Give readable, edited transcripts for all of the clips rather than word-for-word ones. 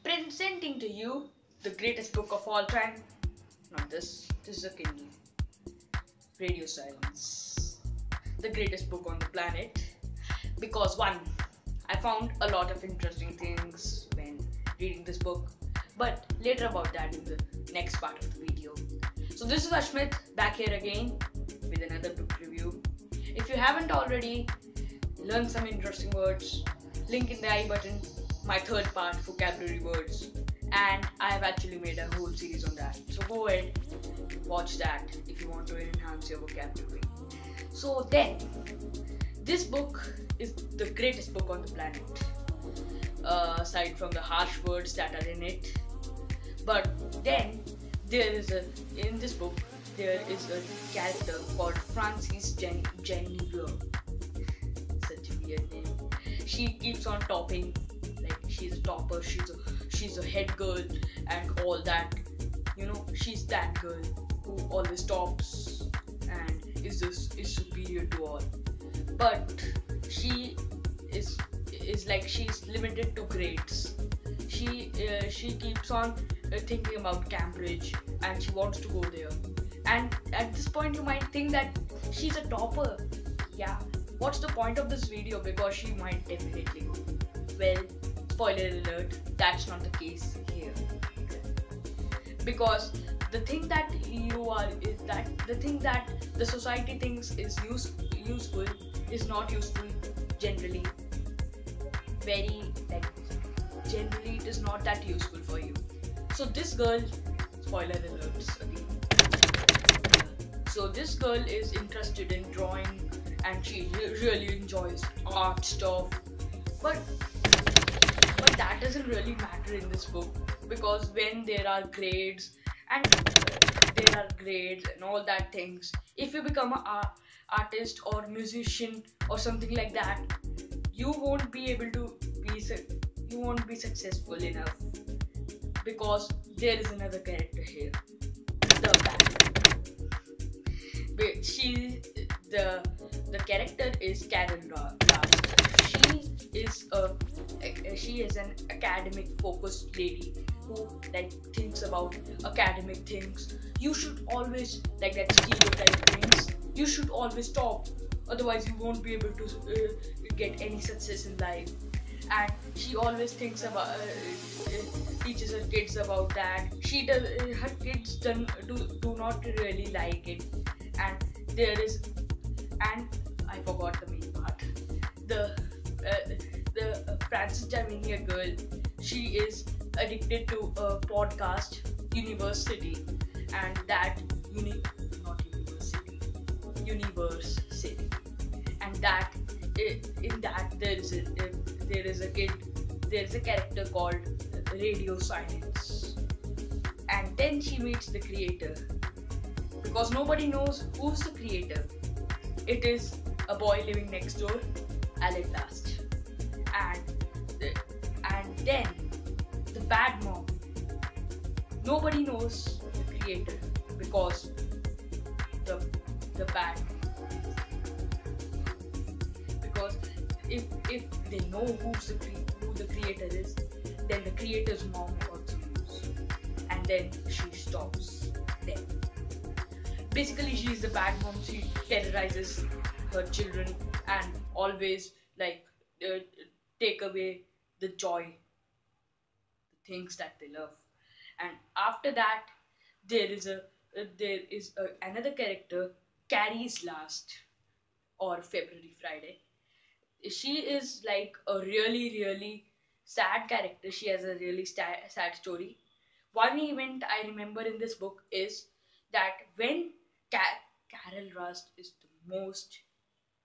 Presenting to you the greatest book of all time. Not this is a Kindle. Radio Silence. The greatest book on the planet. Because one, I found a lot of interesting things when reading this book. But later about that in the next part of the video. So this is Ashmit back here again with another book review. If you haven't already learned some interesting words, link in the I button, my third part, vocabulary words, and I have actually made a whole series on that. So go ahead, watch that if you want to enhance your vocabulary. So then, this book is the greatest book on the planet, aside from the harsh words that are in it. But then in this book there is a character called Frances Genevieve. Such a weird name. She keeps on topping, like she's a topper. She's a head girl and all that. She's that girl who always tops and is superior to all. But she is like she's limited to grades. She keeps on thinking about Cambridge and she wants to go there. And at this point you might think that she's a topper. Yeah, what's the point of this video? Because she might definitely go. Well, spoiler alert, that's not the case here. Because the thing that the society thinks is useful is not useful generally. Generally it is not that useful for you. So this girl, spoiler alerts again. So this girl is interested in drawing and she really enjoys art stuff. But that doesn't really matter in this book, because when there are grades and all that things, if you become an artist or musician or something like that, you won't be successful enough, because there is another character here, the bad. The character is Carol Last. She is an academic focused lady who thinks about academic things. You should always, like that stereotype things, you should always top, otherwise you won't be able to get any success in life. And she always thinks about teaches her kids about that. Her kids do not really like it. And I forgot the main part. The Frances Genevieve girl, she is addicted to a podcast, University, and that not University, Universe City, and that in that there is a character called Radio Silence, and then she meets the creator, because nobody knows who's the creator. It is a boy living next door, at last, and then the bad mom. Nobody knows the creator, because the bad. Because if they know who the creator is, then the creator's mom also knows, and then she stops them. Basically, she's the bad mom. She terrorizes her children and always take away the joy, the things that they love. And after that, there is another character, Carrie's Last, or February Friday. She is like a really sad character. She has a really sad story. One event I remember in this book is that when Carol Rust is the most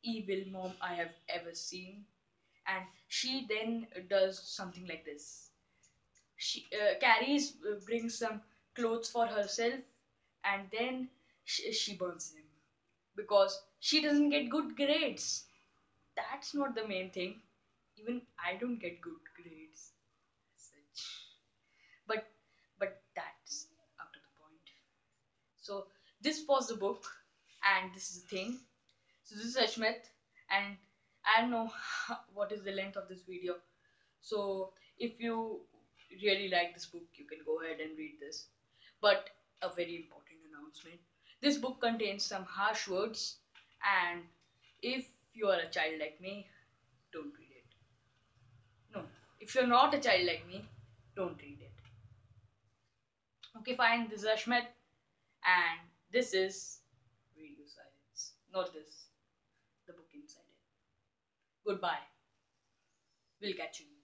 evil mom I have ever seen, and she then does something like this. She brings some clothes for herself, and then she burns them, because she doesn't get good grades. That's not the main thing. Even I don't get good grades as such. But that's up to the point. So this was the book, and this is the thing. So this is Ashmit, and I don't know what is the length of this video. So if you really like this book, you can go ahead and read this. But a very important announcement, this book contains some harsh words, and if you are a child like me, don't read it. No, if you're not a child like me, don't read it. Okay, fine, this is Ashmet, and this is Radio Silence. Not this, the book inside it. Goodbye. We'll catch you.